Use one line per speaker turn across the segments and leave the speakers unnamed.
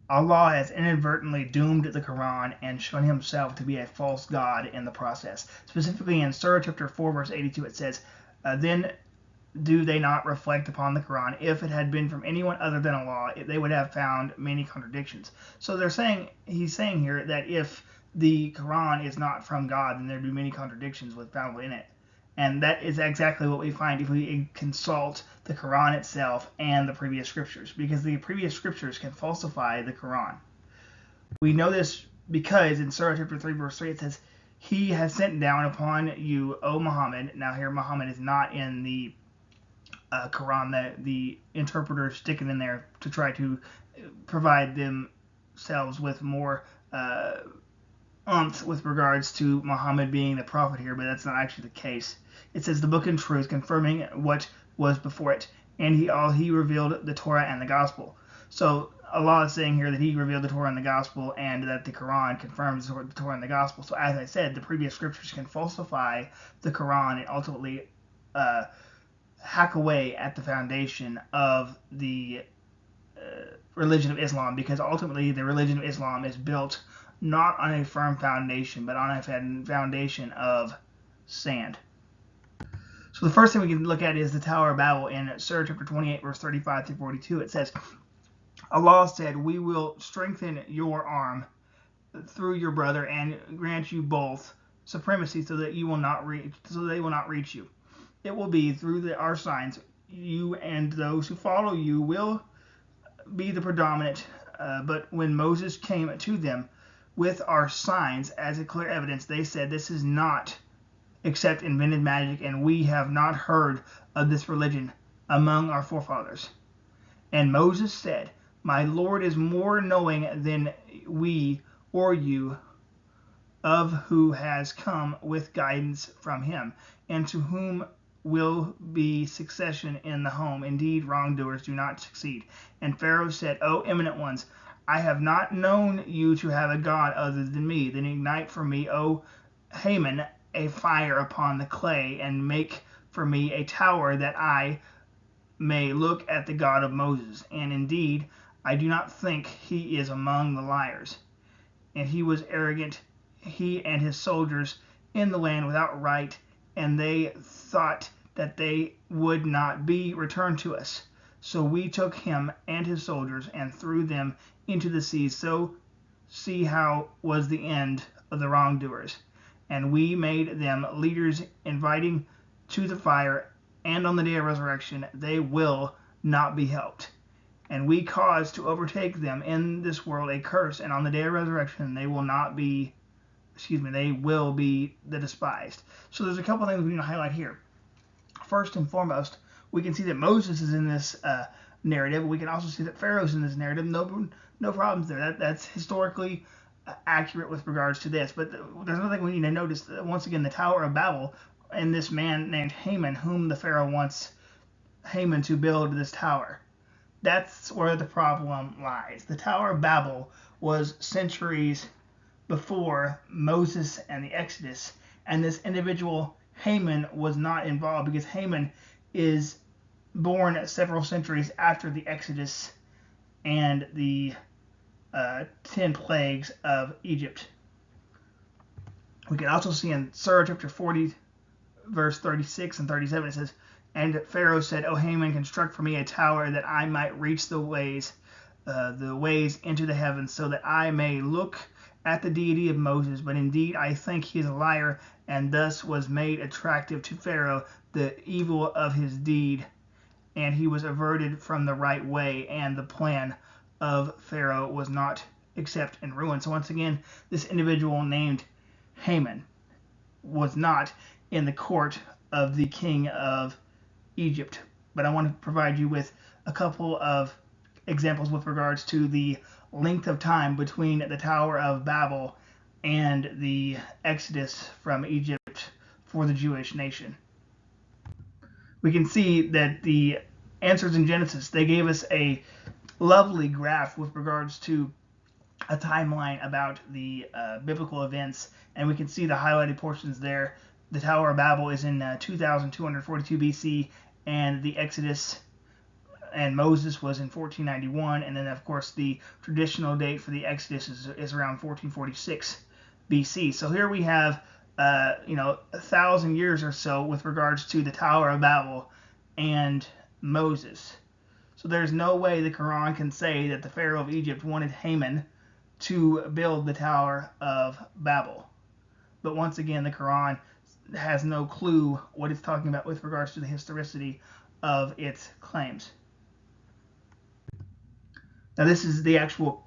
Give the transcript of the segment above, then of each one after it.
Allah has inadvertently doomed the Quran and shown himself to be a false god in the process. Specifically in Surah chapter 4 verse 82 it says, then do they not reflect upon the Quran? If it had been from anyone other than Allah, they would have found many contradictions. So he's saying here that if the Quran is not from God, then there'd be many contradictions found in it. And that is exactly what we find if we consult the Quran itself and the previous scriptures, because the previous scriptures can falsify the Quran. We know this because in Surah chapter 3 verse 3 it says, he has sent down upon you, O Muhammad. Now here Muhammad is not in the Quran that the interpreter sticking in there to try to provide themselves with more with regards to Muhammad being the prophet here, but that's not actually the case. It says the book in truth, confirming what was before it, and he revealed the Torah and the Gospel. So Allah is saying here that he revealed the Torah and the Gospel, and that the Quran confirms the Torah and the Gospel. So as I said, the previous scriptures can falsify the Quran and ultimately hack away at the foundation of the religion of Islam, because ultimately the religion of Islam is built not on a firm foundation, but on a foundation of sand. So the first thing we can look at is the Tower of Babel in Surah chapter 28, verse 35 through 42. It says, Allah said, we will strengthen your arm through your brother and grant you both supremacy so that they will not reach you. It will be through our signs, you and those who follow you will be the predominant. But when Moses came to them with our signs as a clear evidence, they said, this is not except invented magic, and we have not heard of this religion among our forefathers. And Moses said, my Lord is more knowing than we or you, of who has come with guidance from him, and to whom will be succession in the home. Indeed, wrongdoers do not succeed. And Pharaoh said, O eminent ones, I have not known you to have a God other than me. Then ignite for me, O Haman, a fire upon the clay, and make for me a tower that I may look at the God of Moses. And indeed, I do not think he is among the liars. And he was arrogant, he and his soldiers, in the land without right, and they thought that they would not be returned to us. So we took him and his soldiers and threw them into the sea. So see how was the end of the wrongdoers. And we made them leaders, inviting to the fire, and on the day of resurrection they will not be helped. And we caused to overtake them in this world a curse, and on the day of resurrection they will be the despised. So there's a couple things we need to highlight here. First and foremost, we can see that Moses is in this narrative. We can also see that Pharaoh's in this narrative. No problems there. That's historically accurate with regards to this. But there's another thing we need to notice. Once again, the Tower of Babel and this man named Haman, whom the Pharaoh wants Haman to build this tower. That's where the problem lies. The Tower of Babel was centuries before Moses and the Exodus, and this individual Haman was not involved because Haman is born several centuries after the Exodus and the 10 plagues of Egypt. We can also see in Surah chapter 40, verse 36 and 37, it says, and Pharaoh said, O Haman, construct for me a tower that I might reach the ways into the heavens, so that I may look at the deity of Moses. But indeed I think he is a liar, and thus was made attractive to Pharaoh the evil of his deed, and he was averted from the right way, and the plan of Pharaoh was not except in ruin. So once again, this individual named Haman was not in the court of the king of Egypt. But I want to provide you with a couple of examples with regards to the length of time between the Tower of Babel and the Exodus from Egypt for the Jewish nation. We can see that the answers in Genesis, they gave us a lovely graph with regards to a timeline about the biblical events, and we can see the highlighted portions there. The Tower of Babel is in 2242 BC, and the Exodus and Moses was in 1491, and then of course the traditional date for the Exodus is around 1446 BC. So here we have 1,000 years or so with regards to the Tower of Babel and Moses. So there's no way the Quran can say that the Pharaoh of Egypt wanted Haman to build the Tower of Babel. But once again, the Quran has no clue what it's talking about with regards to the historicity of its claims. Now this is the actual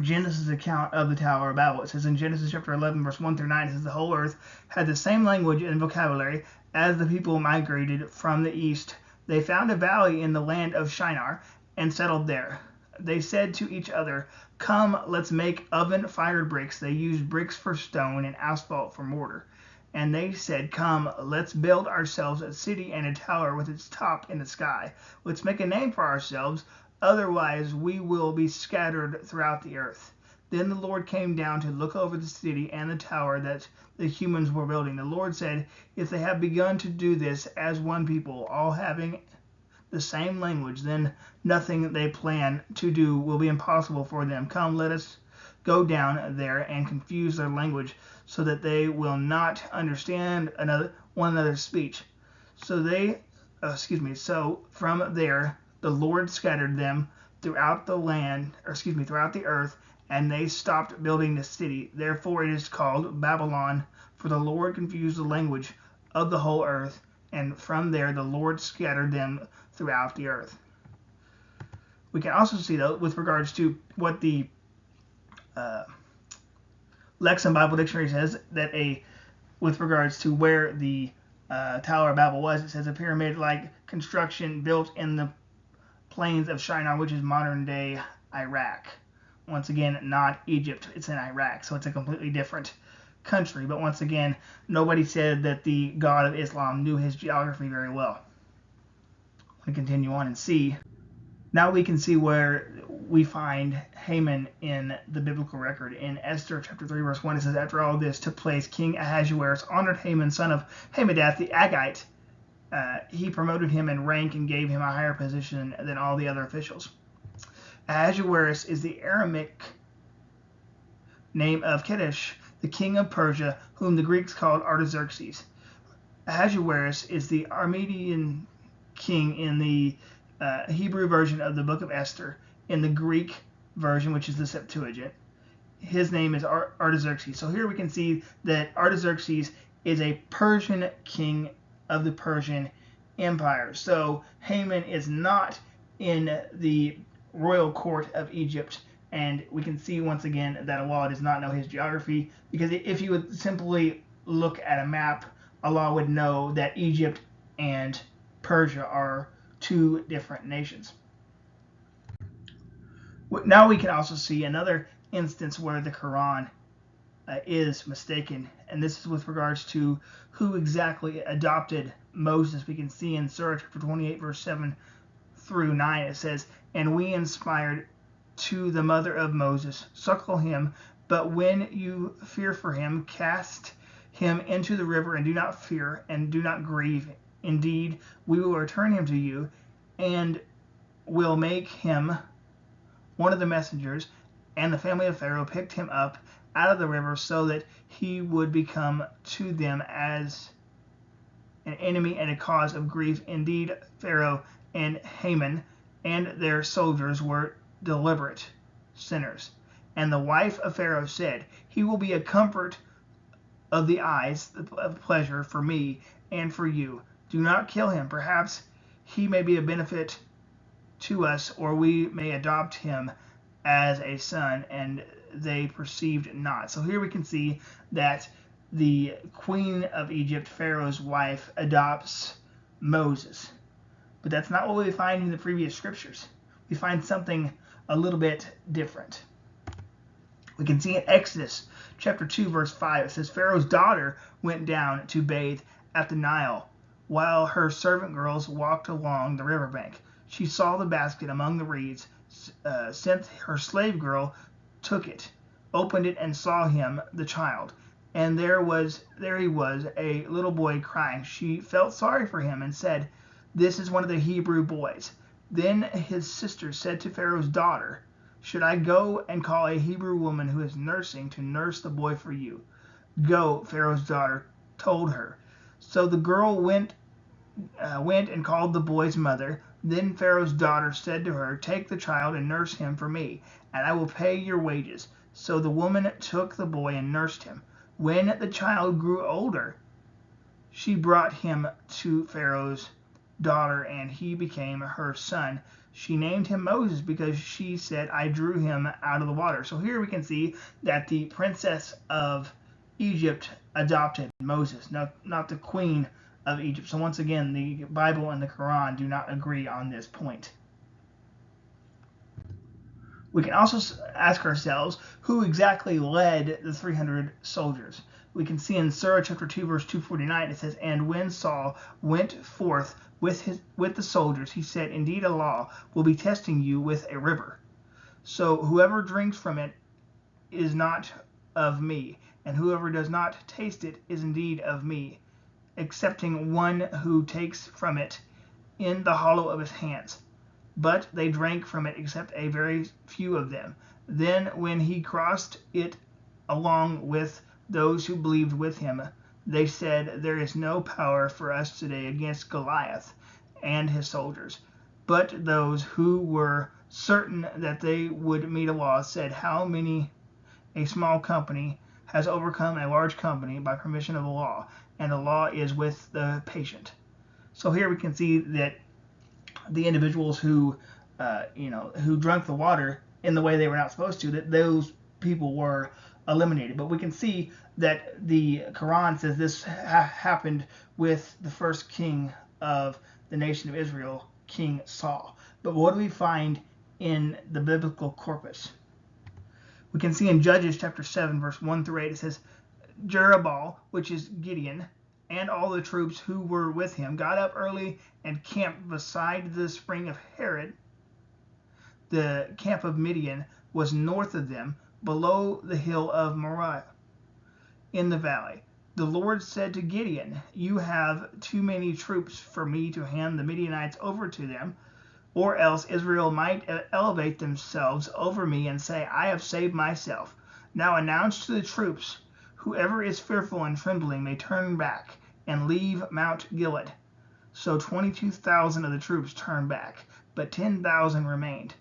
Genesis account of the Tower of Babel. It says in Genesis chapter 11, verse 1 through 9, it says, the whole earth had the same language and vocabulary. As the people migrated from the east, they found a valley in the land of Shinar and settled there. They said to each other, come, let's make oven-fired bricks. They used bricks for stone and asphalt for mortar. And they said, come, let's build ourselves a city and a tower with its top in the sky. Let's make a name for ourselves. Otherwise, we will be scattered throughout the earth. Then the Lord came down to look over the city and the tower that the humans were building. The Lord said, if they have begun to do this as one people, all having the same language, then nothing they plan to do will be impossible for them. Come, let us go down there and confuse their language so that they will not understand one another's speech. So from there, the Lord scattered them throughout the earth, and they stopped building the city. Therefore it is called Babylon, for the Lord confused the language of the whole earth, and from there the Lord scattered them throughout the earth. We can also see, though, with regards to what the Lexham Bible Dictionary says, that with regards to where the Tower of Babel was, it says a pyramid-like construction built in the plains of Shinar, which is modern-day Iraq. Once again, not Egypt. It's in Iraq, so it's a completely different country. But once again, nobody said that the God of Islam knew his geography very well. We continue on and see. Now we can see where we find Haman in the biblical record. In Esther chapter 3, verse 1, it says, after all this took place, King Ahasuerus honored Haman, son of Hammedatha the Agagite. He promoted him in rank and gave him a higher position than all the other officials. Ahasuerus is the Aramaic name of Kedesh, the king of Persia, whom the Greeks called Artaxerxes. Ahasuerus is the Armenian king in the Hebrew version of the book of Esther. In the Greek version, which is the Septuagint, his name is Artaxerxes. So here we can see that Artaxerxes is a Persian king of the Persian Empire. So Haman is not in the royal court of Egypt, and we can see once again that Allah does not know his geography, because if you would simply look at a map, Allah would know that Egypt and Persia are two different nations. Now we can also see another instance where the Quran is mistaken, and this is with regards to who exactly adopted Moses. We can see in Surah chapter 28, verse 7 through 9, it says, and we inspired to the mother of Moses, suckle him, but when you fear for him, cast him into the river, and do not fear, and do not grieve. Indeed, we will return him to you, and will make him one of the messengers. And the family of Pharaoh picked him up out of the river, so that he would become to them as an enemy and a cause of grief. Indeed, Pharaoh and Haman and their soldiers were deliberate sinners. And the wife of Pharaoh said, he will be a comfort of the eyes, of pleasure for me and for you. Do not kill him. Perhaps he may be a benefit to us, or we may adopt him as a son. And they perceived not. So here we can see that the queen of Egypt, Pharaoh's wife, adopts Moses. But that's not what we find in the previous scriptures. We find something a little bit different. We can see in Exodus chapter 2, verse 5, it says, Pharaoh's daughter went down to bathe at the Nile, while her servant girls walked along the riverbank. She saw the basket among the reeds, sent her slave girl, took it, opened it, and saw him, the child. And there he was, a little boy crying. She felt sorry for him and said, this is one of the Hebrew boys. Then his sister said to Pharaoh's daughter, should I go and call a Hebrew woman who is nursing to nurse the boy for you? Go, Pharaoh's daughter told her. So the girl went and called the boy's mother. Then Pharaoh's daughter said to her, take the child and nurse him for me, and I will pay your wages. So the woman took the boy and nursed him. When the child grew older, she brought him to Pharaoh's daughter, and he became her son. She named him Moses because she said, I drew him out of the water. So here we can see that the princess of Egypt adopted Moses, not the queen of Egypt. So once again, the Bible and the Quran do not agree on this point. We can also ask ourselves who exactly led the 300 soldiers. We can see in Surah chapter 2 verse 249 it says, and when Saul went forth with the soldiers, he said, indeed Allah will be testing you with a river. So whoever drinks from it is not of me, and whoever does not taste it is indeed of me, excepting one who takes from it in the hollow of his hands. But they drank from it except a very few of them. Then when he crossed it along with those who believed with him, they said, there is no power for us today against Goliath and his soldiers. But those who were certain that they would meet Allah said, how many a small company has overcome a large company by permission of Allah, and Allah is with the patient. So here we can see that the individuals who drank the water in the way they were not supposed to, that those people were eliminated. But we can see that the Quran says this happened with the first king of the nation of Israel, King Saul. But what do we find in the biblical corpus? We can see in Judges chapter 7 verse 1 through 8 it says, Jerubbaal, which is Gideon, and all the troops who were with him got up early and camped beside the spring of Harod. The camp of Midian was north of them, below the hill of Moriah, in the valley. The Lord said to Gideon, you have too many troops for me to hand the Midianites over to them, or else Israel might elevate themselves over me and say, I have saved myself. Now announce to the troops, whoever is fearful and trembling may turn back and leave Mount Gilead. So 22,000 of the troops turned back, but 10,000 remained.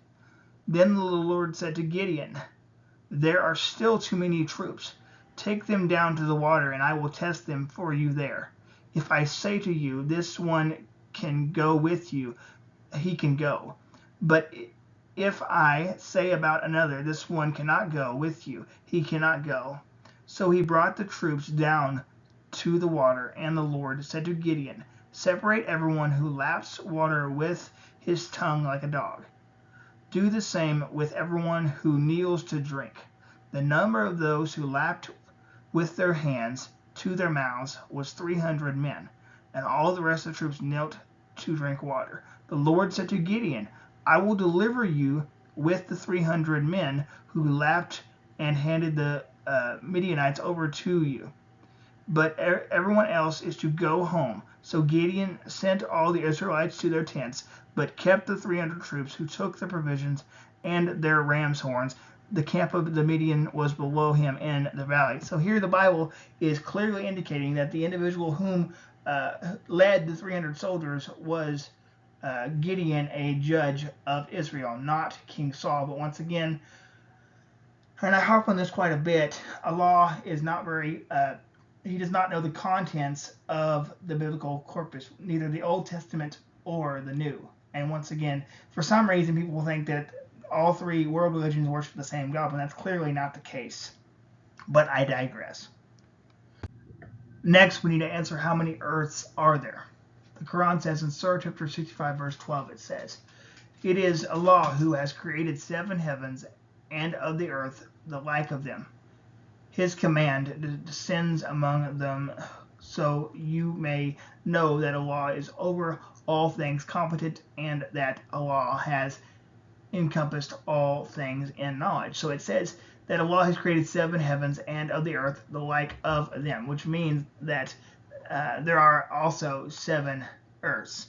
Then the Lord said to Gideon, there are still too many troops. Take them down to the water, and I will test them for you there. If I say to you, this one can go with you, he can go. But if I say about another, this one cannot go with you, he cannot go. So he brought the troops down to the water, and the Lord said to Gideon, separate everyone who laps water with his tongue like a dog. Do the same with everyone who kneels to drink. The number of those who lapped with their hands to their mouths was 300 men, and all the rest of the troops knelt to drink water. The Lord said to Gideon, I will deliver you with the 300 men who lapped and handed the Midianites over to you. But everyone else is to go home. So Gideon sent all the Israelites to their tents, but kept the 300 troops who took the provisions and their ram's horns. The camp of the Midian was below him in the valley. So here the Bible is clearly indicating that the individual whom led the 300 soldiers was Gideon, a judge of Israel, not King Saul. But once again, and I harp on this quite a bit, Allah is not very, he does not know the contents of the biblical corpus, neither the Old Testament or the New. And once again, for some reason, people will think that all three world religions worship the same God, but that's clearly not the case. But I digress. Next, we need to answer how many earths are there. The Quran says in Surah chapter 65 verse 12, it says, it is Allah who has created 7 heavens and of the earth the like of them. His command descends among them, so you may know that Allah is over all things competent, and that Allah has encompassed all things in knowledge. So it says that Allah has created 7 heavens and of the earth the like of them, which means that there are also 7 earths.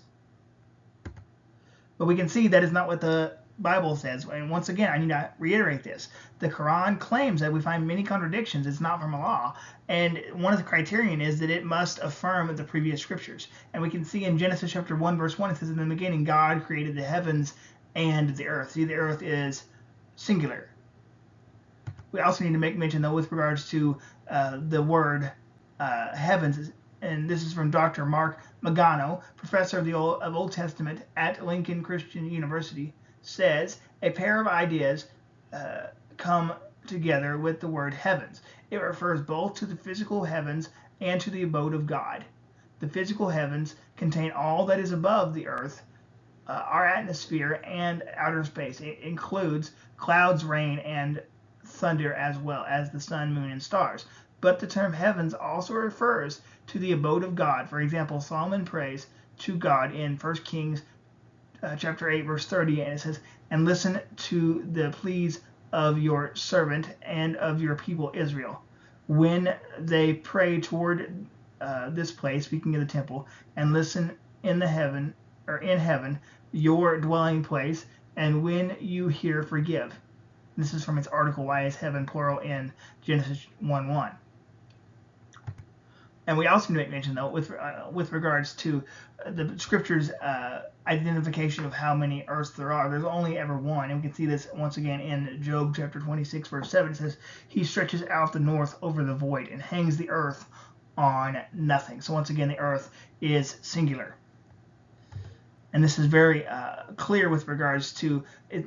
But we can see that is not what the Bible says. And once again, I need to reiterate this. The Quran claims that we find many contradictions. It's not from Allah. And one of the criterion is that it must affirm the previous scriptures. And we can see in Genesis chapter 1, verse 1, it says, in the beginning, God created the heavens and the earth. See, the earth is singular. We also need to make mention, though, with regards to the word heavens, and this is from Dr. Mark Magano, professor of the Old Testament at Lincoln Christian University, says a pair of ideas come together with the word heavens. It refers both to the physical heavens and to the abode of God. The physical heavens contain all that is above the earth, our atmosphere, and outer space. It includes clouds, rain, and thunder, as well as the sun, moon, and stars. But the term heavens also refers to the abode of God. For example, Solomon prays to God in 1 Kings chapter 8, verse 30, and it says, and listen to the pleas of your servant and of your people Israel, when they pray toward this place, speaking of the temple, and listen in heaven, your dwelling place, and when you hear, forgive. This is from its article, Why is Heaven Plural, in Genesis 1:1. And we also need to make mention, though, with regards to the scripture's identification of how many earths there are. There's only ever one, and we can see this once again in Job chapter 26, verse 7. It says, he stretches out the north over the void and hangs the earth on nothing. So once again, the earth is singular. And this is very clear with regards to it.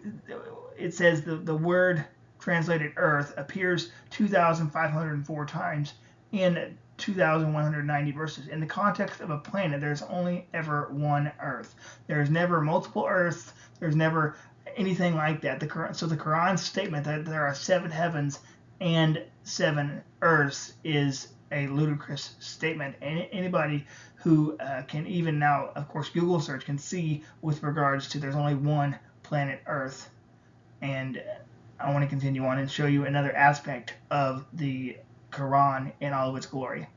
It says the word translated earth appears 2,504 times in 2,190 verses. In the context of a planet, there's only ever one earth. There's never multiple earths. There's never anything like that. So the Quran's statement that there are 7 heavens and 7 earths is a ludicrous statement. And anybody who can even now, of course, Google search can see with regards to there's only one planet Earth. And I want to continue on and show you another aspect of the Quran in all of its glory.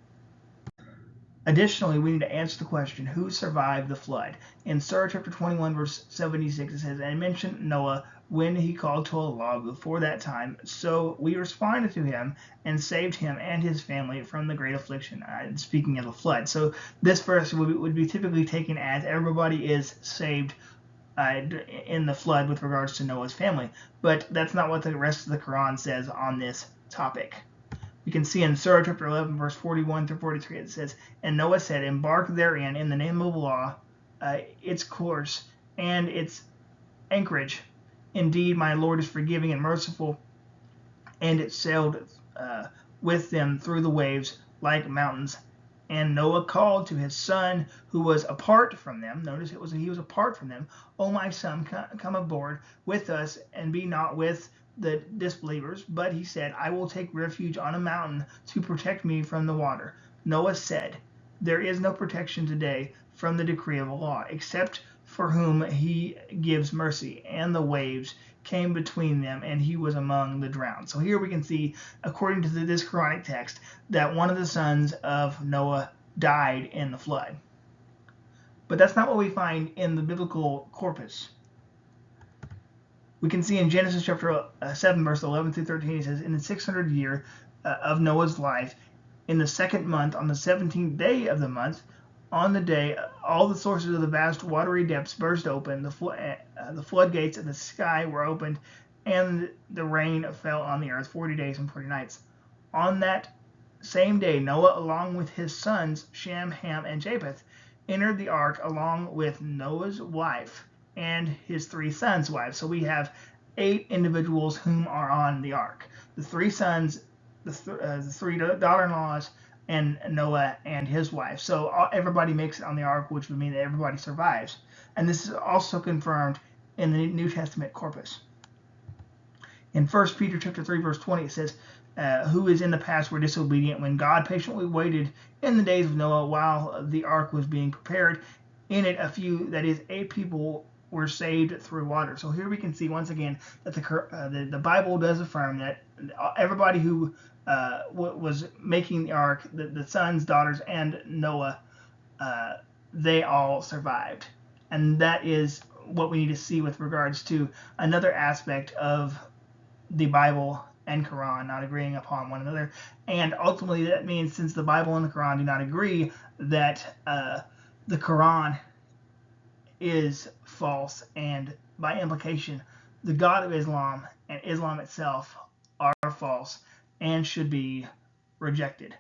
Additionally, we need to answer the question, who survived the flood? In Surah chapter 21, verse 76, it says, and mention Noah when he called to Allah before that time. So we responded to him and saved him and his family from the great affliction. Speaking of the flood. So this verse would be typically taken as everybody is saved in the flood with regards to Noah's family. But that's not what the rest of the Quran says on this topic. You can see in Surah chapter 11, verse 41 through 43, it says, and Noah said, embark therein in the name of Allah, its course and its anchorage. Indeed, my Lord is forgiving and merciful. And it sailed with them through the waves like mountains. And Noah called to his son who was apart from them. Notice he was apart from them. O my son, come aboard with us and be not with the disbelievers. But he said, I will take refuge on a mountain to protect me from the water. Noah said, there is no protection today from the decree of Allah, except for whom he gives mercy. And the waves came between them, and he was among the drowned. So here we can see, according to this Quranic text, that one of the sons of Noah died in the flood. But that's not what we find in the biblical corpus. We can see in Genesis chapter 7, verse 11 through 13, it says, in the 600th year of Noah's life, in the 2nd month, on the 17th day of the month, on the day, all the sources of the vast watery depths burst open, the floodgates of the sky were opened, and the rain fell on the earth 40 days and 40 nights. On that same day, Noah, along with his sons, Shem, Ham, and Japheth, entered the ark along with Noah's wife and his 3 sons' wives. So we have 8 individuals whom are on the ark. The 3 sons, the 3 daughter-in-laws, and Noah and his wife. So everybody makes it on the ark, which would mean that everybody survives. And this is also confirmed in the New Testament corpus. In 1 Peter chapter 3, verse 20, it says, who is in the past were disobedient when God patiently waited in the days of Noah while the ark was being prepared. In it, a few, that is, 8 people, were saved through water. So here we can see once again that the Bible does affirm that everybody who was making the ark, the sons, daughters, and Noah, they all survived. And that is what we need to see with regards to another aspect of the Bible and Quran not agreeing upon one another. And ultimately that means, since the Bible and the Quran do not agree, that the Quran is false, and by implication the God of Islam and Islam itself are false and should be rejected.